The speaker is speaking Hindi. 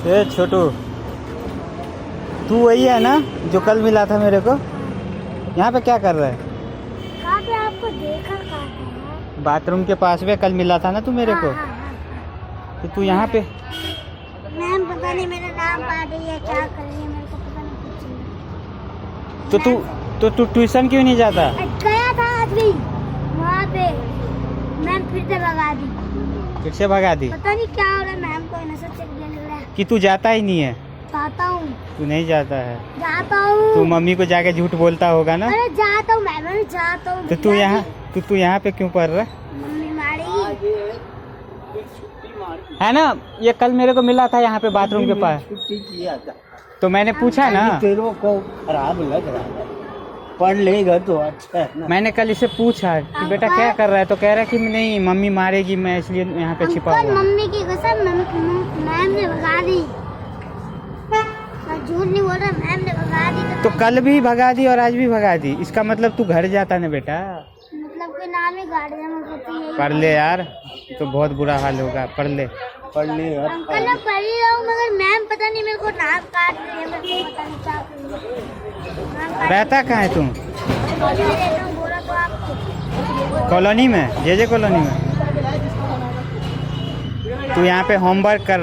ए छोटू, तू वही है ना जो कल मिला था मेरे को? यहाँ पे क्या कर रहा है? कहाँ पे आपको देखा कहाँ है? बाथरूम के पास में कल मिला था ना तू मेरे को? तो तू यहाँ पे? मैम पता नहीं मेरा नाम काट रही है, क्या कर रही है, मेरे को पता नहीं कुछ नहीं। तो तू ट्यूशन क्यों नहीं जाता? गया था आज भी वहाँ पे, मैम फिर से भगा दी। फिर से भगा दी? पता नहीं क्या हो रहा है, मैम को नशा चेक देने लग रहा है। कि तू जाता ही नहीं है? जाता हूँ। तू नहीं जाता है? जाता हूँ। तू मम्मी को जाके झूठ बोलता होगा ना? अरे जाता हूँ मैम, अरे जाता हूँ। तो तू यहाँ पे क्यों पढ़ रहा है? मम्मी मारेगी। है ना, ये कल मेरे को मिला था यहाँ पे बाथरूम के पास। छुट्टी किया था तो मैंने पूछा ना, तेरों को खराब लग रहा है, पढ़ लेगा तो अच्छा है ना। मैंने कल इसे पूछा कि बेटा क्या कर रहा है, तो कह रहा है कि नहीं मम्मी मारेगी, मैं इसलिए यहाँ पे छिपा अंकल हुआ हूँ। मम्मी की कसम मैम ने भगा दी, मैं झूठ नहीं बोल रहा, मैम ने भगा दी। तो कल भी भगा दी और आज भी भगा दी, इसका मतलब तू घर जाता ना बेटा? मतलब के नाम ही गार्डियन होती है। पढ़ ले यार, तो बहुत बुरा हाल होगा, पढ़ ले। पढ़ लेगा। अंकल मैं पढ़ ही रहा हूँ, मगर मैम पता नहीं मेरे को नाक काट रही है, मेरे को पता नहीं क्या कर रही है। रहता कहाँ है तुम? बोला तो आपको कॉलोनी में, जे कॉलोनी में? तू यहाँ पे होमवर्क कर